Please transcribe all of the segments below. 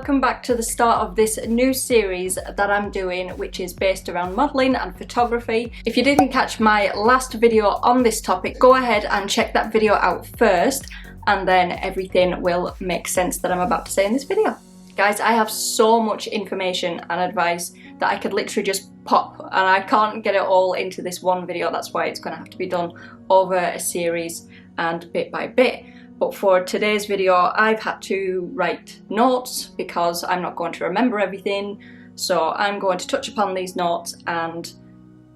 welcome back to the start of this new series that I'm doing, which is based around modelling and photography. If you didn't catch my last video on this topic, go ahead and check that video out first, and then everything will make sense that I'm about to say in this video. Guys, I have so much information and advice that I could literally just pop, and I can't get it all into this one video. That's why it's going to have to be done over a series and bit by bit. But for today's video, I've had to write notes because I'm not going to remember everything. So I'm going to touch upon these notes and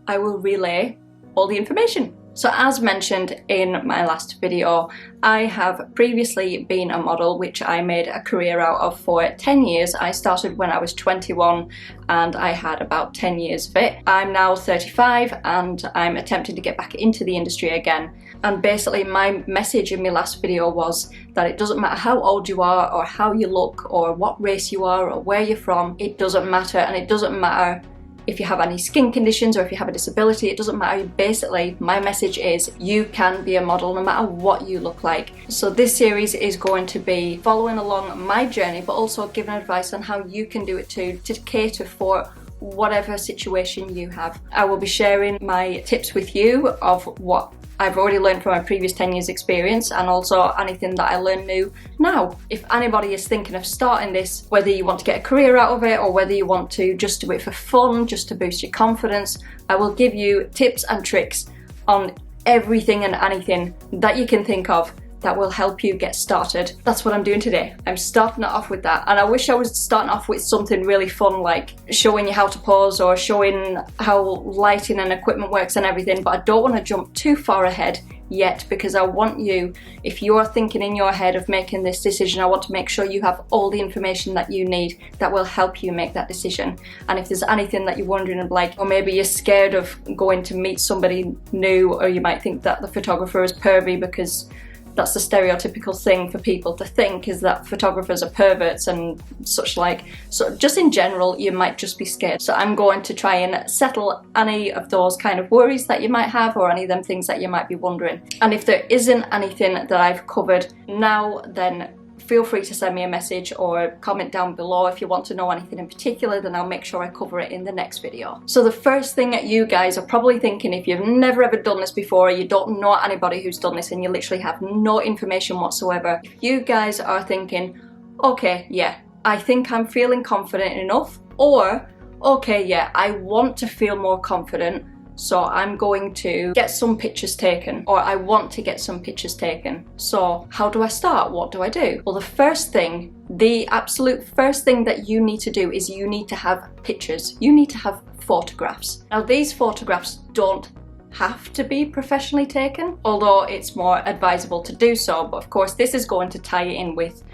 I will relay all the information. So as mentioned in my last video, I have previously been a model, which I made a career out of for 10 years. I started when I was 21 and I had about 10 years of it. I'm now 35 and I'm attempting to get back into the industry again. And basically my message in my last video was that it doesn't matter how old you are or how you look or what race you are or where you're from. It doesn't matter, and it doesn't matter if you have any skin conditions or if you have a disability. It doesn't matter. Basically, my message is you can be a model no matter what you look like. So this series is going to be following along my journey, but also giving advice on how you can do it too, to cater for whatever situation you have. I will be sharing my tips with you of what I've already learned from my previous 10 years experience, and also anything that I learn new now. If anybody is thinking of starting this, whether you want to get a career out of it or whether you want to just do it for fun, just to boost your confidence, I will give you tips and tricks on everything and anything that you can think of that will help you get started. That's what I'm doing today. I'm starting it off with that, and I wish I was starting off with something really fun like showing you how to pose or showing how lighting and equipment works and everything, but I don't want to jump too far ahead yet because I want you, if you're thinking in your head of making this decision, I want to make sure you have all the information that you need that will help you make that decision. And if there's anything that you're wondering of, like, or maybe you're scared of going to meet somebody new, or you might think that the photographer is pervy, because that's the stereotypical thing for people to think, is that photographers are perverts and such like. So just in general, you might just be scared. So I'm going to try and settle any of those kind of worries that you might have, or any of them things that you might be wondering. And if there isn't anything that I've covered now, then feel free to send me a message or comment down below. If you want to know anything in particular, then I'll make sure I cover it in the next video. So the first thing that you guys are probably thinking, if you've never ever done this before, or you don't know anybody who's done this and you literally have no information whatsoever, if you guys are thinking, okay, yeah, I think I'm feeling confident enough, or okay, yeah, I want to feel more confident, so I'm going to get some pictures taken, or I want to get some pictures taken. So how do I start? What do I do? Well, the first thing, the absolute first thing that you need to do is you need to have pictures. You need to have photographs. Now, these photographs don't have to be professionally taken, although it's more advisable to do so. But of course, this is going to tie in with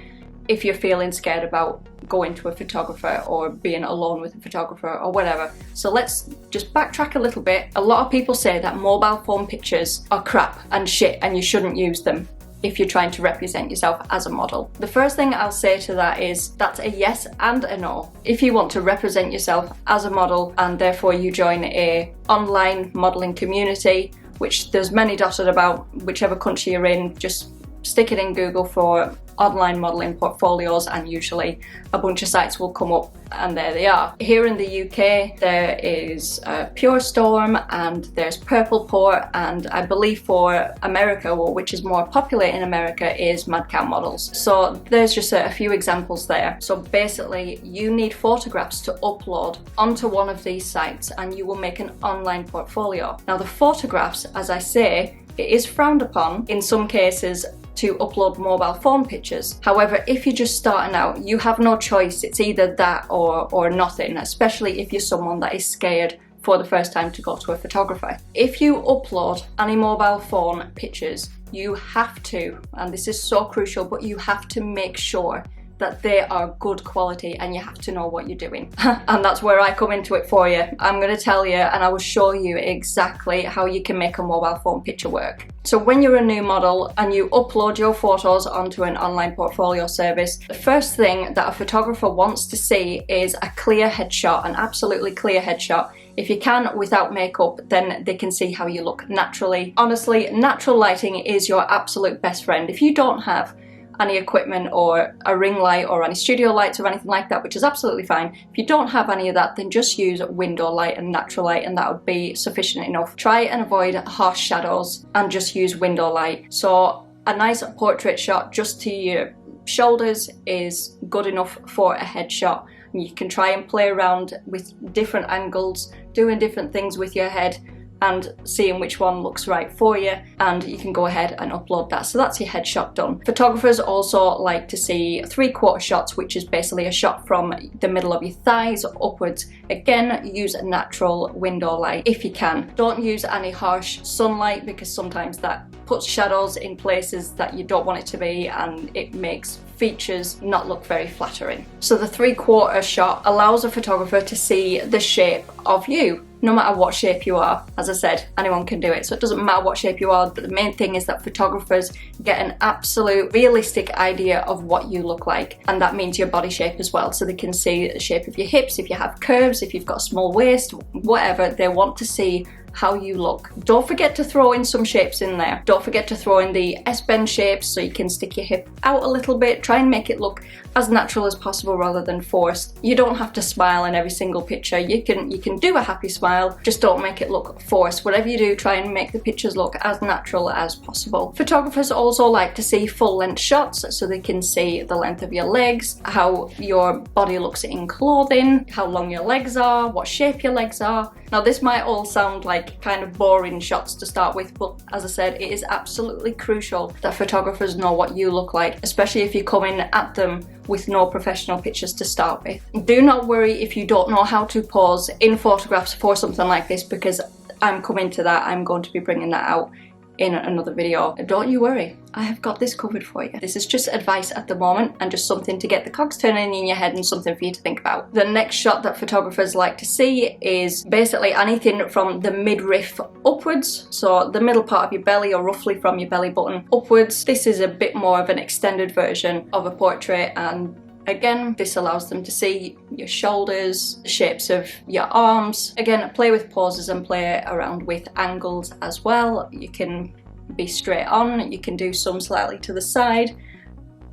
if you're feeling scared about going to a photographer or being alone with a photographer or whatever. So let's just backtrack a little bit. A lot of people say that mobile phone pictures are crap and shit and you shouldn't use them if you're trying to represent yourself as a model. The first thing I'll say to that is that's a yes and a no. If you want to represent yourself as a model and therefore you join a online modeling community, which there's many dotted about, whichever country you're in, just stick it in Google for online modelling portfolios and usually a bunch of sites will come up, and there they are. Here in the UK there is Pure Storm and there's Purple Port, and I believe for America, which is more popular in America, is Mad Cow Models. So there's just a few examples there. So basically you need photographs to upload onto one of these sites and you will make an online portfolio. Now the photographs, as I say, it is frowned upon in some cases to upload mobile phone pictures. However, if you're just starting out, you have no choice. It's either that or nothing, especially if you're someone that is scared for the first time to go to a photographer. If you upload any mobile phone pictures, you have to, and this is so crucial, but you have to make sure that they are good quality and you have to know what you're doing. And that's where I come into it for you. I'm going to tell you and I will show you exactly how you can make a mobile phone picture work. So when you're a new model and you upload your photos onto an online portfolio service, the first thing that a photographer wants to see is a clear headshot, an absolutely clear headshot. If you can without makeup, then they can see how you look naturally. Honestly, natural lighting is your absolute best friend. If you don't have any equipment or a ring light or any studio lights or anything like that, which is absolutely fine. If you don't have any of that, then just use window light and natural light, and that would be sufficient enough. Try and avoid harsh shadows and just use window light. So a nice portrait shot just to your shoulders is good enough for a headshot. You can try and play around with different angles, doing different things with your head and seeing which one looks right for you, and you can go ahead and upload that. So that's your headshot done. Photographers also like to see 3/4 shots, which is basically a shot from the middle of your thighs upwards. Again, use a natural window light if you can. Don't use any harsh sunlight, because sometimes that puts shadows in places that you don't want it to be, and it makes features not look very flattering. So the 3/4 shot allows a photographer to see the shape of you, no matter what shape you are. As I said, anyone can do it, so it doesn't matter what shape you are, but the main thing is that photographers get an absolute realistic idea of what you look like, and that means your body shape as well, so they can see the shape of your hips, if you have curves, if you've got a small waist, whatever. They want to see how you look. Don't forget to throw in some shapes in there. Don't forget to throw in the S-bend shapes, so you can stick your hip out a little bit. Try and make it look as natural as possible rather than forced. You don't have to smile in every single picture. You can do a happy smile, just don't make it look forced. Whatever you do, try and make the pictures look as natural as possible. Photographers also like to see full length shots, so they can see the length of your legs, how your body looks in clothing, how long your legs are, what shape your legs are. Now this might all sound like kind of boring shots to start with, but as I said, it is absolutely crucial that photographers know what you look like, especially if you come in at them with no professional pictures to start with. Do not worry if you don't know how to pose in photographs for something like this, because I'm coming to that. I'm going to be bringing that out in another video. Don't you worry, I have got this covered for you. This is just advice at the moment and just something to get the cogs turning in your head and something for you to think about. The next shot that photographers like to see is basically anything from the midriff upwards, so the middle part of your belly, or roughly from your belly button upwards. This is a bit more of an extended version of a portrait, and again, this allows them to see your shoulders, the shapes of your arms. Again, play with poses and play around with angles as well. You can be straight on, you can do some slightly to the side,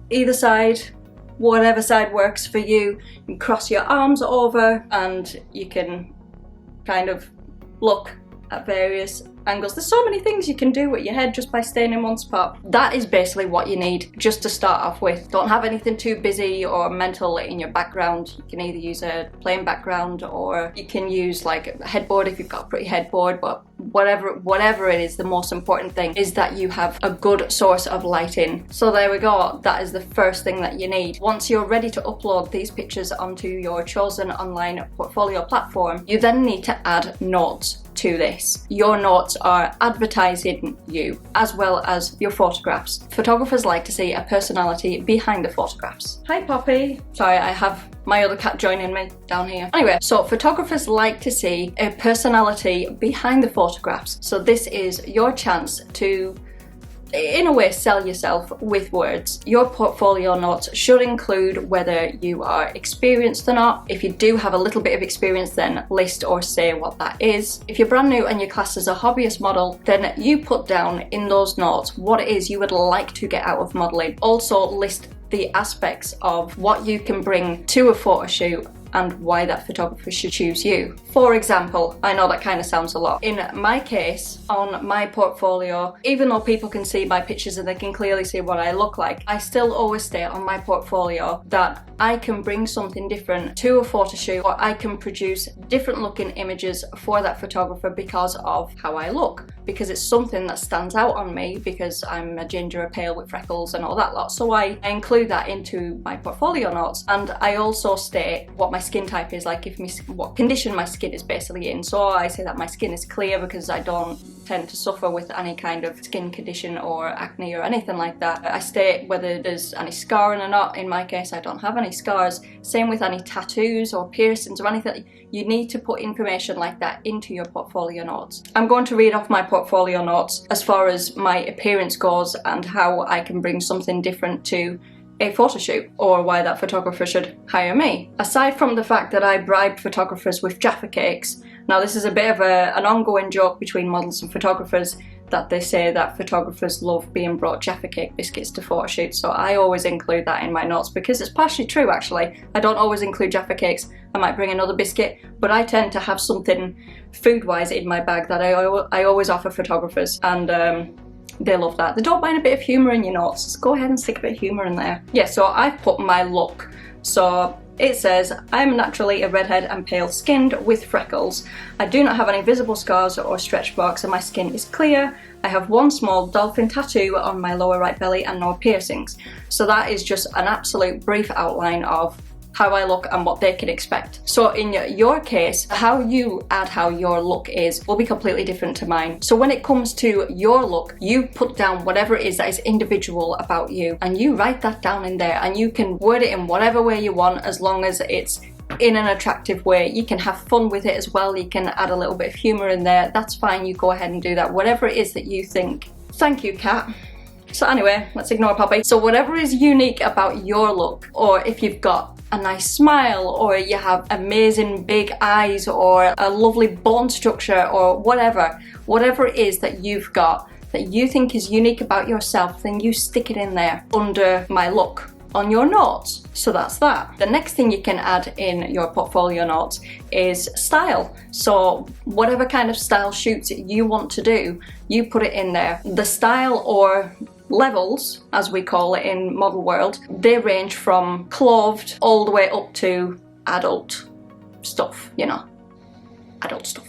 either side, whatever side works for you. You can cross your arms over and you can kind of look at various angles. There's so many things you can do with your head just by staying in one spot. That is basically what you need just to start off with. Don't have anything too busy or mental in your background. You can either use a plain background, or you can use like a headboard if you've got a pretty headboard, but whatever it is, the most important thing is that you have a good source of lighting. So there we go, that is the first thing that you need. Once you're ready to upload these pictures onto your chosen online portfolio platform, you then need to add notes to this. Your notes are advertising you as well as your photographs. Photographers like to see a personality behind the photographs. Hi Poppy. Sorry, I have my other cat joining me down here. Anyway, so photographers like to see a personality behind the photographs. So this is your chance to, in a way, sell yourself with words. Your portfolio notes should include whether you are experienced or not. If you do have a little bit of experience, then list or say what that is. If you're brand new and you're classed as a hobbyist model, then you put down in those notes what it is you would like to get out of modelling. Also list the aspects of what you can bring to a photo shoot and why that photographer should choose you. For example, I know that kind of sounds a lot. In my case, on my portfolio, even though people can see my pictures and they can clearly see what I look like, I still always state on my portfolio that I can bring something different to a photo shoot, or I can produce different looking images for that photographer because of how I look, because it's something that stands out on me, because I'm a ginger, a pale with freckles and all that lot. So I include that into my portfolio notes, and I also state what my skin type is, like what condition my skin is basically in. So I say that my skin is clear because I don't tend to suffer with any kind of skin condition or acne or anything like that. I state whether there's any scarring or not. In my case, I don't have any scars. Same with any tattoos or piercings or anything. You need to put information like that into your portfolio notes. I'm going to read off my portfolio notes as far as my appearance goes and how I can bring something different to a photo shoot, or why that photographer should hire me. Aside from the fact that I bribe photographers with Jaffa cakes, now this is a bit of an ongoing joke between models and photographers, that they say that photographers love being brought Jaffa cake biscuits to photo shoots, so I always include that in my notes because it's partially true actually. I don't always include Jaffa cakes. I might bring another biscuit, but I tend to have something food-wise in my bag that I always offer photographers, and they love that. They don't mind a bit of humour in your notes, so go ahead and stick a bit of humour in there. Yeah, so I've put my look. So it says, I'm naturally a redhead and pale skinned with freckles. I do not have any visible scars or stretch marks and my skin is clear. I have one small dolphin tattoo on my lower right belly and no piercings. So that is just an absolute brief outline of how I look and what they can expect. So in your case, how you add how your look is will be completely different to mine. So when it comes to your look, you put down whatever it is that is individual about you, and you write that down in there, and you can word it in whatever way you want as long as it's in an attractive way. You can have fun with it as well. You can add a little bit of humour in there. That's fine. You go ahead and do that. Whatever it is that you think. Thank you, Kat. So anyway, let's ignore Poppy. So whatever is unique about your look, or if you've got a nice smile, or you have amazing big eyes, or a lovely bone structure, or whatever it is that you've got that you think is unique about yourself, then you stick it in there under my look on your notes. So that's that. The next thing you can add in your portfolio notes is style. So whatever kind of style shoots you want to do, you put it in there. The style, or levels as we call it in model world, they range from clothed all the way up to adult stuff, you know, adult stuff.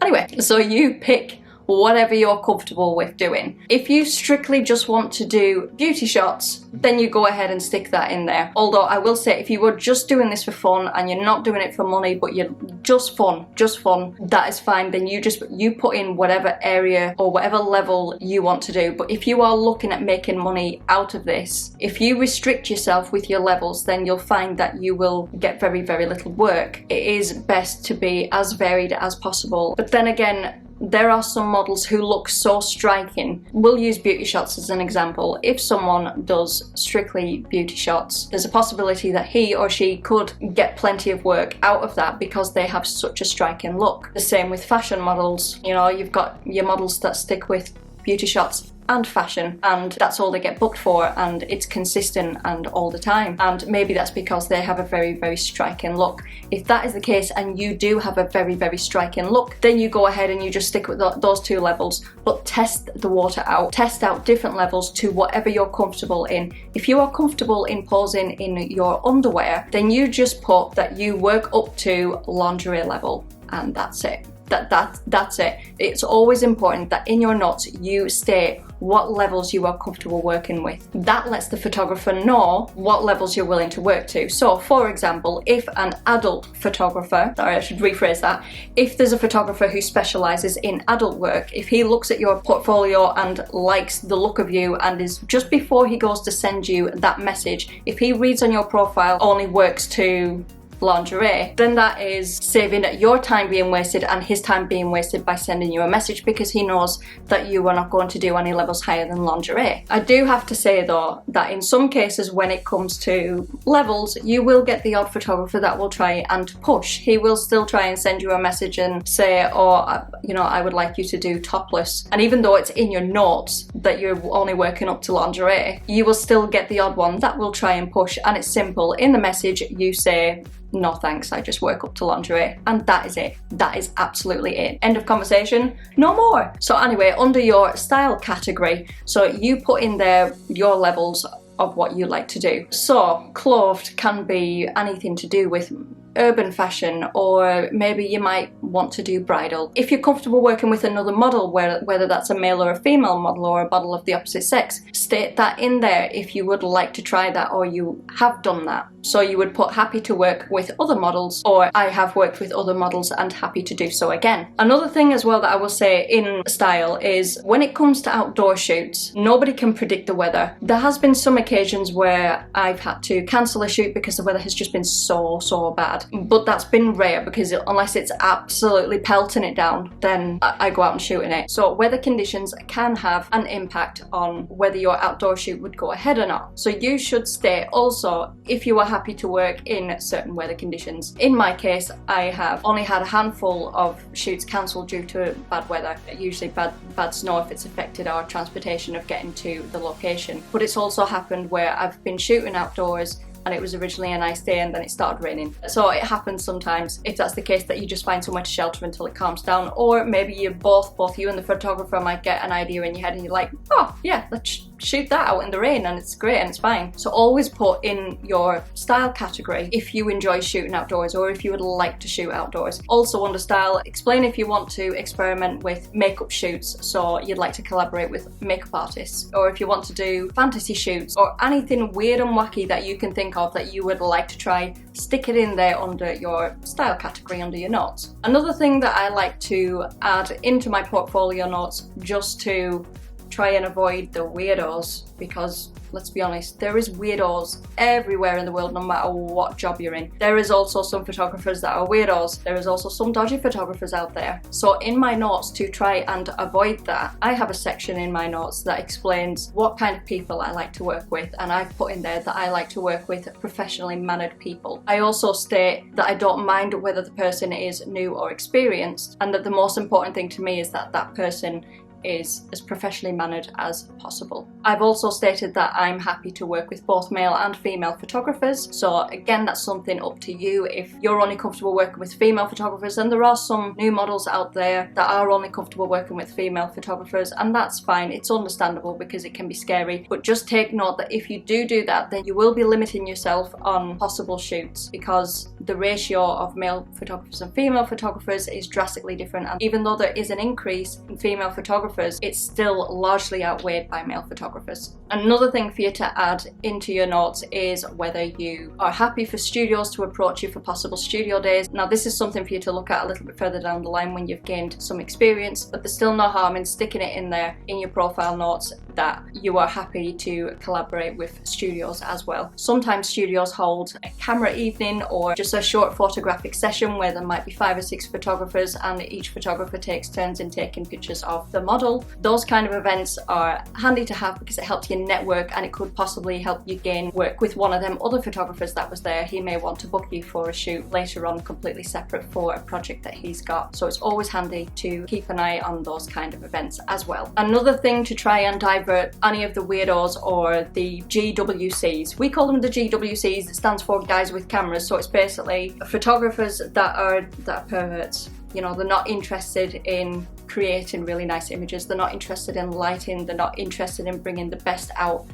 Anyway, so you pick whatever you're comfortable with doing. If you strictly just want to do beauty shots, then you go ahead and stick that in there. Although I will say, if you were just doing this for fun and you're not doing it for money, but you're just fun, that is fine. Then you put in whatever area or whatever level you want to do. But if you are looking at making money out of this, if you restrict yourself with your levels, then you'll find that you will get very, very little work. It is best to be as varied as possible. But then again, there are some models who look so striking. We'll use beauty shots as an example. If someone does strictly beauty shots, there's a possibility that he or she could get plenty of work out of that because they have such a striking look. The same with fashion models. You know, you've got your models that stick with beauty shots and fashion, and that's all they get booked for, and it's consistent and all the time, and maybe that's because they have a very, very striking look. If that is the case and you do have a very, very striking look, then you go ahead and you just stick with those two levels, but test the water out. Test out different levels to whatever you're comfortable in. If you are comfortable in posing in your underwear, then you just put that you work up to lingerie level, and that's it. That's it. It's always important that in your notes you state what levels you are comfortable working with. That lets the photographer know what levels you're willing to work to. So for example, if an adult photographer, sorry, I should rephrase that, if there's a photographer who specializes in adult work, if he looks at your portfolio and likes the look of you and is just before he goes to send you that message, if he reads on your profile only works to lingerie, then that is saving your time being wasted and his time being wasted by sending you a message, because he knows that you are not going to do any levels higher than lingerie. I do have to say though that in some cases when it comes to levels, you will get the odd photographer that will try and push. He will still try and send you a message and say, oh, you know, I would like you to do topless, and even though it's in your notes that you're only working up to lingerie, you will still get the odd one that will try and push. And it's simple. In the message you say, no thanks, I just work up to lingerie, and that is it. That is absolutely it. End of conversation, no more. So anyway, under your style category, so you put in there your levels of what you like to do. So clothed can be anything to do with urban fashion, or maybe you might want to do bridal. If you're comfortable working with another model, whether that's a male or a female model or a model of the opposite sex, state that in there if you would like to try that or you have done that. So you would put happy to work with other models, or I have worked with other models and happy to do so again. Another thing as well that I will say in style is when it comes to outdoor shoots, nobody can predict the weather. There has been some occasions where I've had to cancel a shoot because the weather has just been so bad. had, but that's been rare because unless it's absolutely pelting it down, then I go out and shoot in it. So weather conditions can have an impact on whether your outdoor shoot would go ahead or not. So you should stay also if you are happy to work in certain weather conditions. In my case, I have only had a handful of shoots cancelled due to bad weather, usually bad snow if it's affected our transportation of getting to the location. But it's also happened where I've been shooting outdoors and it was originally a nice day and then it started raining. So it happens sometimes. If that's the case, that you just find somewhere to shelter until it calms down, or maybe you both you and the photographer might get an idea in your head and you're like, oh yeah, let's shoot that out in the rain and it's great and it's fine. So always put in your style category if you enjoy shooting outdoors or if you would like to shoot outdoors. Also under style, explain if you want to experiment with makeup shoots, so you'd like to collaborate with makeup artists, or if you want to do fantasy shoots or anything weird and wacky that you can think of that you would like to try, stick it in there under your style category under your notes. Another thing that I like to add into my portfolio notes, just to try and avoid the weirdos, because let's be honest, there is weirdos everywhere in the world no matter what job you're in. There is also some photographers that are weirdos. There is also some dodgy photographers out there. So in my notes, to try and avoid that, I have a section in my notes that explains what kind of people I like to work with, and I've put in there that I like to work with professionally mannered people. I also state that I don't mind whether the person is new or experienced, and that the most important thing to me is that that person is as professionally mannered as possible. I've also stated that I'm happy to work with both male and female photographers. So again, that's something up to you. If you're only comfortable working with female photographers, and there are some new models out there that are only comfortable working with female photographers, and that's fine. It's understandable because it can be scary, but just take note that if you do that, then you will be limiting yourself on possible shoots, because the ratio of male photographers and female photographers is drastically different. And even though there is an increase in female photographers, it's still largely outweighed by male photographers. Another thing for you to add into your notes is whether you are happy for studios to approach you for possible studio days. Now this is something for you to look at a little bit further down the line when you've gained some experience, but there's still no harm in sticking it in there in your profile notes that you are happy to collaborate with studios as well. Sometimes studios hold a camera evening or just a short photographic session where there might be 5 or 6 photographers and each photographer takes turns in taking pictures of the model. Those kind of events are handy to have because it helps you network, and it could possibly help you gain work with one of them other photographers that was there. He may want to book you for a shoot later on completely separate for a project that he's got. So it's always handy to keep an eye on those kind of events as well. Another thing to try and divert any of the weirdos or the GWCs. We call them the GWCs. It stands for guys with cameras. So it's basically photographers that are perverts. You know, they're not interested in creating really nice images. They're not interested in lighting. They're not interested in bringing the best out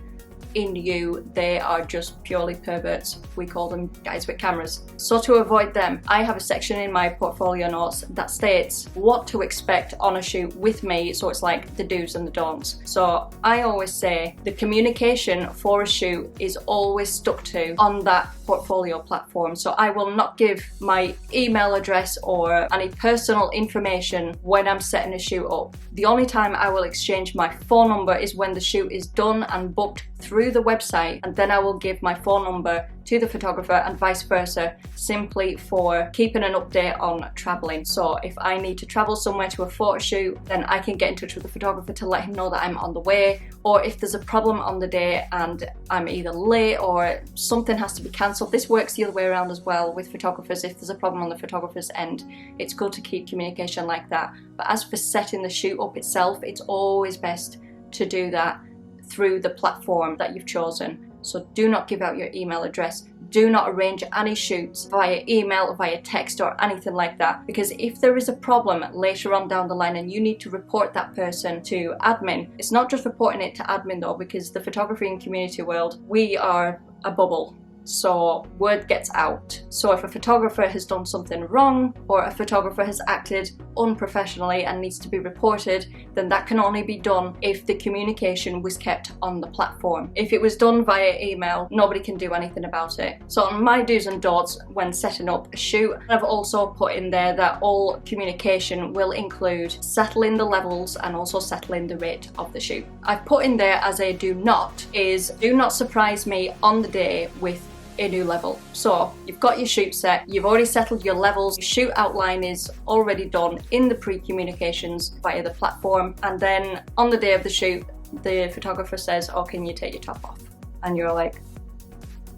in you. They are just purely perverts. We call them guys with cameras. So to avoid them, I have a section in my portfolio notes that states what to expect on a shoot with me. So it's like the do's and the don'ts. So I always say the communication for a shoot is always stuck to on that portfolio platform. So I will not give my email address or any personal information when I'm setting a shoot up. The only time I will exchange my phone number is when the shoot is done and booked through the website, and then I will give my phone number to the photographer and vice versa, simply for keeping an update on traveling. So if I need to travel somewhere to a photo shoot, then I can get in touch with the photographer to let him know that I'm on the way, or if there's a problem on the day and I'm either late or something has to be cancelled. This works the other way around as well with photographers. If there's a problem on the photographer's end, it's good to keep communication like that. But as for setting the shoot up itself, it's always best to do that through the platform that you've chosen. So do not give out your email address. Do not arrange any shoots via email, via text or anything like that, because if there is a problem later on down the line and you need to report that person to admin, it's not just reporting it to admin though, because the photography and community world, we are a bubble. So word gets out. So if a photographer has done something wrong or a photographer has acted unprofessionally and needs to be reported, then that can only be done if the communication was kept on the platform. If it was done via email, nobody can do anything about it. So on my do's and don'ts when setting up a shoot, I've also put in there that all communication will include settling the levels and also settling the rate of the shoot. I've put in there as a do not is, do not surprise me on the day with a new level. So you've got your shoot set, you've already settled your levels, your shoot outline is already done in the pre-communications via the platform, and then on the day of the shoot, the photographer says, oh, can you take your top off? And you're like,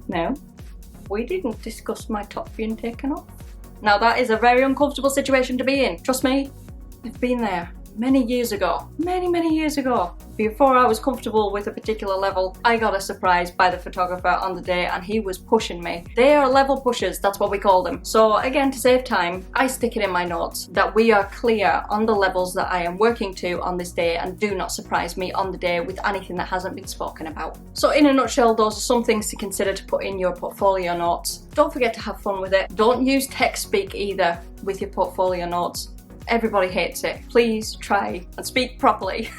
no, we didn't discuss my top being taken off. Now that is a very uncomfortable situation to be in. Trust me, I've been there many years ago, many years ago. Before I was comfortable with a particular level, I got a surprise by the photographer on the day and he was pushing me. They are level pushers, that's what we call them. So again, to save time, I stick it in my notes that we are clear on the levels that I am working to on this day, and do not surprise me on the day with anything that hasn't been spoken about. So in a nutshell, those are some things to consider to put in your portfolio notes. Don't forget to have fun with it. Don't use text speak either with your portfolio notes. Everybody hates it. Please try and speak properly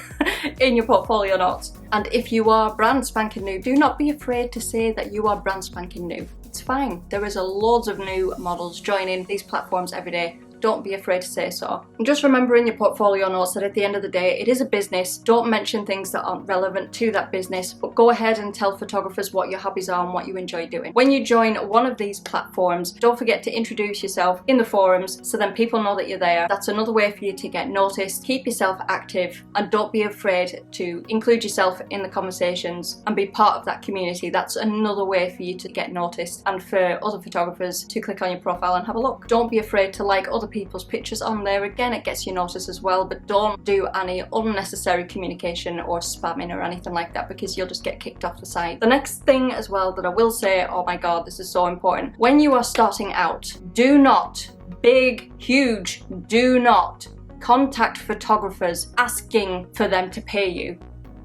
in your portfolio notes. And if you are brand spanking new, do not be afraid to say that you are brand spanking new. It's fine. There is loads of new models joining these platforms every day. Don't be afraid to say so. And just remember in your portfolio notes that at the end of the day, it is a business. Don't mention things that aren't relevant to that business, but go ahead and tell photographers what your hobbies are and what you enjoy doing. When you join one of these platforms, don't forget to introduce yourself in the forums so then people know that you're there. That's another way for you to get noticed. Keep yourself active and don't be afraid to include yourself in the conversations and be part of that community. That's another way for you to get noticed and for other photographers to click on your profile and have a look. Don't be afraid to like other people's pictures on there. Again, it gets you noticed as well, but don't do any unnecessary communication or spamming or anything like that, because you'll just get kicked off the site. The next thing as well that I will say, oh my god, this is so important. When you are starting out, do not, big, huge, do not contact photographers asking for them to pay you,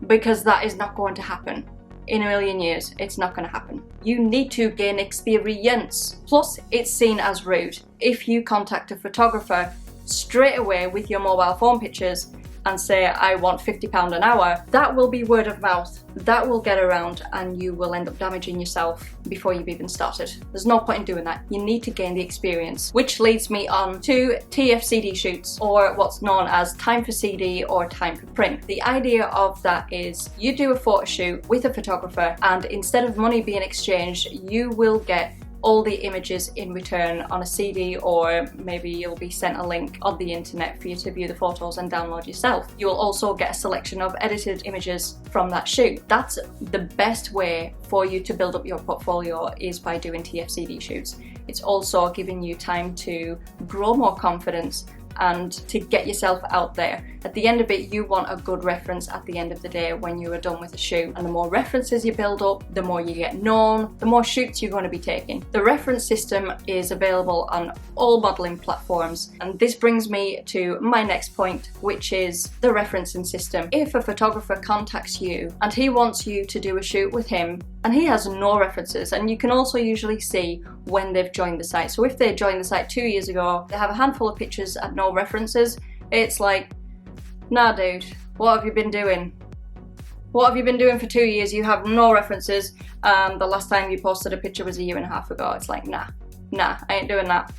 because that is not going to happen. In a million years, it's not going to happen. You need to gain experience. Plus, it's seen as rude if you contact a photographer straight away with your mobile phone pictures and say, I want £50 an hour. That will be word of mouth. That will get around and you will end up damaging yourself before you've even started. There's no point in doing that. You need to gain the experience, which leads me on to TFCD shoots, or what's known as time for CD or time for print. The idea of that is you do a photo shoot with a photographer, and instead of money being exchanged, you will get all the images in return on a CD, or maybe you'll be sent a link on the internet for you to view the photos and download yourself. You'll also get a selection of edited images from that shoot. That's the best way for you to build up your portfolio, is by doing TFCD shoots. It's also giving you time to grow more confidence and to get yourself out there. At the end of it, you want a good reference at the end of the day when you are done with a shoot. And the more references you build up, the more you get known, the more shoots you're going to be taking. The reference system is available on all modeling platforms. And this brings me to my next point, which is the referencing system. If a photographer contacts you and he wants you to do a shoot with him, and he has no references, and you can also usually see when they've joined the site. So if they joined the site 2 years ago, they have a handful of pictures and no references, it's like, nah dude, what have you been doing? What have you been doing for 2 years? You have no references. The last time you posted a picture was 1.5 years ago. It's like, nah, I ain't doing that.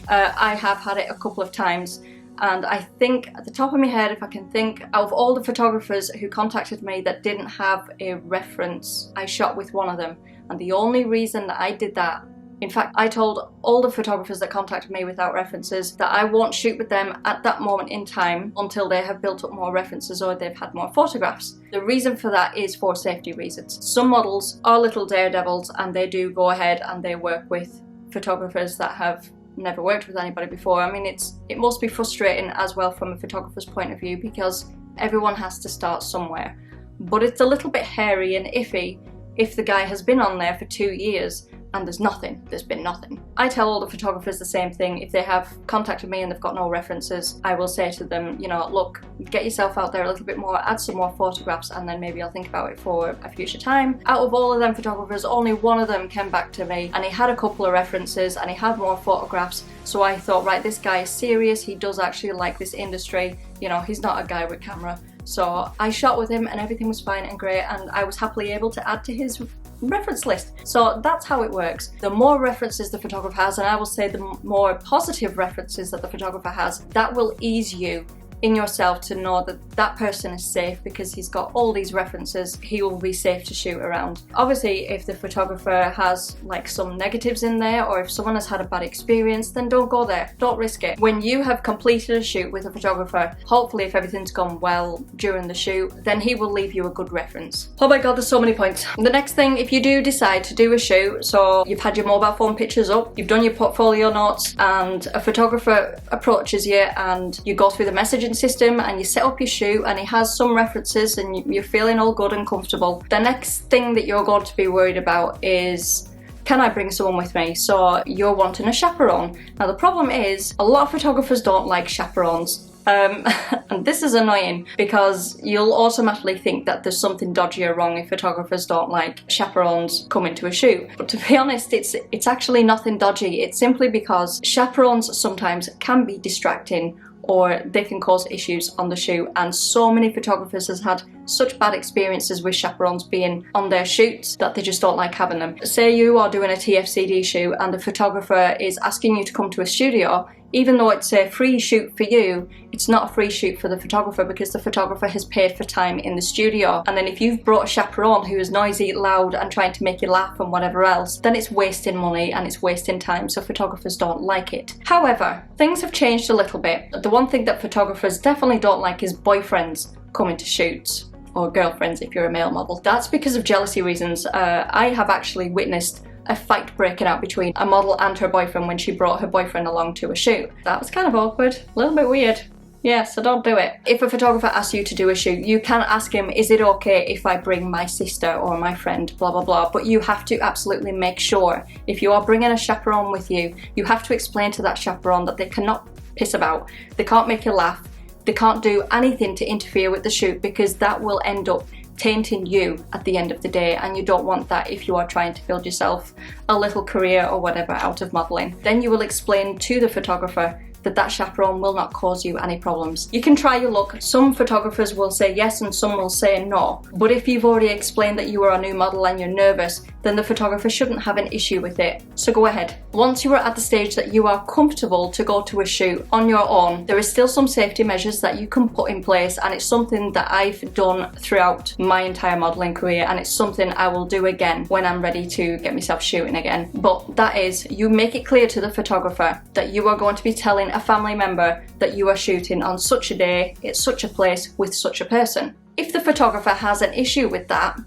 I have had it a couple of times. And I think at the top of my head, if I can think, out of all the photographers who contacted me that didn't have a reference, I shot with one of them. And the only reason that I did that, in fact, I told all the photographers that contacted me without references that I won't shoot with them at that moment in time until they have built up more references or they've had more photographs. The reason for that is for safety reasons. Some models are little daredevils and they do go ahead and they work with photographers that have never worked with anybody before. I mean, it must be frustrating as well from a photographer's point of view, because everyone has to start somewhere. But it's a little bit hairy and iffy if the guy has been on there for 2 years and there's been nothing. I tell all the photographers the same thing. If they have contacted me and they've got no references, I will say to them, you know, look, get yourself out there a little bit more, add some more photographs, and then maybe I'll think about it for a future time. Out of all of them photographers, only one of them came back to me and he had a couple of references and he had more photographs. So I thought, right, this guy is serious, he does actually like this industry, you know, he's not a guy with camera. So I shot with him and everything was fine and great, and I was happily able to add to his reference list. So that's how it works. The more references the photographer has, and I will say the more positive references that the photographer has, that will ease you in yourself to know that that person is safe because he's got all these references. He will be safe to shoot around. Obviously, if the photographer has like some negatives in there, or if someone has had a bad experience, then don't go there. Don't risk it. When you have completed a shoot with a photographer, hopefully if everything's gone well during the shoot, then he will leave you a good reference. Oh my god, there's so many points. The next thing, if you do decide to do a shoot, so you've had your mobile phone pictures up, you've done your portfolio notes, and a photographer approaches you and you go through the messaging system and you set up your shoot and he has some references and you're feeling all good and comfortable. The next thing that you're going to be worried about is, can I bring someone with me? So you're wanting a chaperone. Now the problem is, a lot of photographers don't like chaperones. And this is annoying because you'll automatically think that there's something dodgy or wrong if photographers don't like chaperones coming to a shoot. But to be honest, it's actually nothing dodgy. It's simply because chaperones sometimes can be distracting, or they can cause issues on the shoot, and so many photographers has had such bad experiences with chaperones being on their shoots that they just don't like having them. Say you are doing a TFCD shoot and the photographer is asking you to come to a studio. Even though it's a free shoot for you, it's not a free shoot for the photographer because the photographer has paid for time in the studio. And then if you've brought a chaperone who is noisy, loud and trying to make you laugh and whatever else, then it's wasting money and it's wasting time, so photographers don't like it. However, things have changed a little bit. The one thing that photographers definitely don't like is boyfriends coming to shoots, or girlfriends if you're a male model. That's because of jealousy reasons. I have actually witnessed a fight breaking out between a model and her boyfriend when she brought her boyfriend along to a shoot. That was kind of awkward, a little bit weird. Yeah, so don't do it. If a photographer asks you to do a shoot, you can ask him, is it okay if I bring my sister or my friend, blah, blah, blah. But you have to absolutely make sure, if you are bringing a chaperone with you, you have to explain to that chaperone that they cannot piss about, they can't make you laugh, they can't do anything to interfere with the shoot, because that will end up tainting you at the end of the day, and you don't want that if you are trying to build yourself a little career or whatever out of modelling. Then you will explain to the photographer that that chaperone will not cause you any problems. You can try your luck. Some photographers will say yes and some will say no. But if you've already explained that you are a new model and you're nervous, then the photographer shouldn't have an issue with it. So go ahead. Once you are at the stage that you are comfortable to go to a shoot on your own, there is still some safety measures that you can put in place, and it's something that I've done throughout my entire modelling career, and it's something I will do again when I'm ready to get myself shooting again. But that is, you make it clear to the photographer that you are going to be telling a family member that you are shooting on such a day, at such a place, with such a person. If the photographer has an issue with that,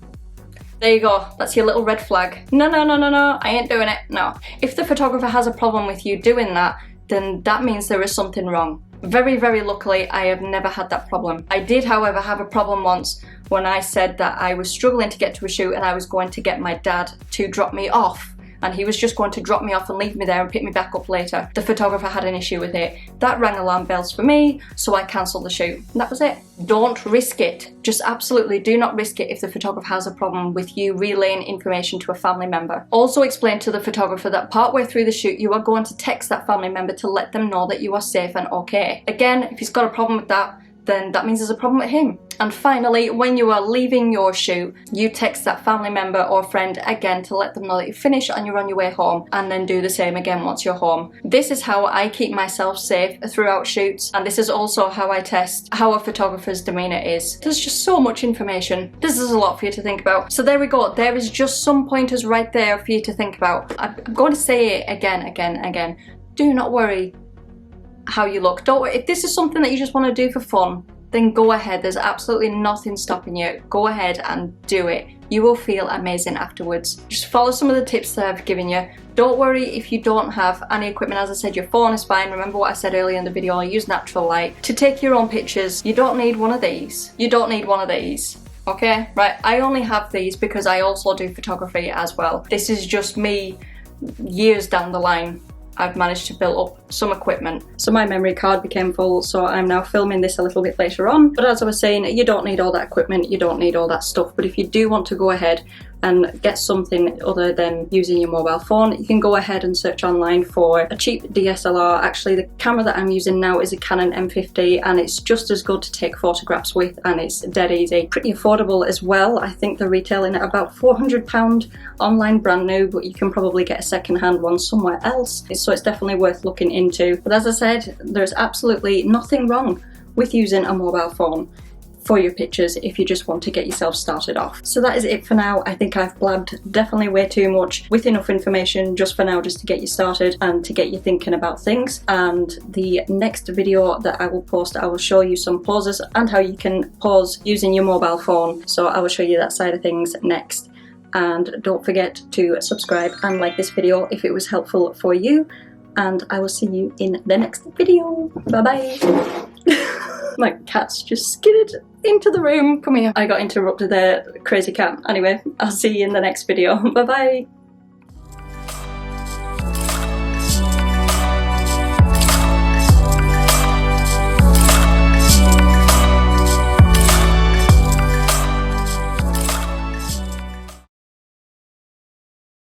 there you go, that's your little red flag. No, I ain't doing it, no. If the photographer has a problem with you doing that, then that means there is something wrong. Very, very luckily, I have never had that problem. I did, however, have a problem once when I said that I was struggling to get to a shoot and I was going to get my dad to drop me off, and he was just going to drop me off and leave me there and pick me back up later. The photographer had an issue with it. That rang alarm bells for me, so I cancelled the shoot. And that was it. Don't risk it. Just absolutely do not risk it if the photographer has a problem with you relaying information to a family member. Also explain to the photographer that partway through the shoot you are going to text that family member to let them know that you are safe and okay. Again, if he's got a problem with that, then that means there's a problem with him. And finally, when you are leaving your shoot, you text that family member or friend again to let them know that you finished and you're on your way home, and then do the same again once you're home. This is how I keep myself safe throughout shoots, and this is also how I test how a photographer's demeanour is. There's just so much information. This is a lot for you to think about. So there we go. There is just some pointers right there for you to think about. I'm going to say it again. Do not worry how you look. Don't worry. If this is something that you just want to do for fun, then go ahead. There's absolutely nothing stopping you. Go ahead and do it. You will feel amazing afterwards. Just follow some of the tips that I've given you. Don't worry if you don't have any equipment. As I said, your phone is fine. Remember what I said earlier in the video, use natural light. To take your own pictures, you don't need one of these. You don't need one of these. Okay, right, I only have these because I also do photography as well. This is just me years down the line. I've managed to build up some equipment. So my memory card became full, so I'm now filming this a little bit later on. But as I was saying, you don't need all that equipment, you don't need all that stuff. But if you do want to go ahead and get something other than using your mobile phone, you can go ahead and search online for a cheap DSLR. Actually, the camera that I'm using now is a Canon M50, and it's just as good to take photographs with, and it's dead easy. Pretty affordable as well. I think they're retailing at about £400 online, brand new, but you can probably get a second-hand one somewhere else. So it's definitely worth looking into. But as I said, there's absolutely nothing wrong with using a mobile phone for your pictures if you just want to get yourself started off. So that is it for now. I think I've blabbed definitely way too much with enough information just for now, just to get you started and to get you thinking about things. And the next video that I will post, I will show you some poses and how you can pose using your mobile phone. So I will show you that side of things next. And don't forget to subscribe and like this video if it was helpful for you. And I will see you in the next video. Bye bye. My cat's just skidded into the room. Come here. I got interrupted there, crazy cat. Anyway, I'll see you in the next video. Bye bye.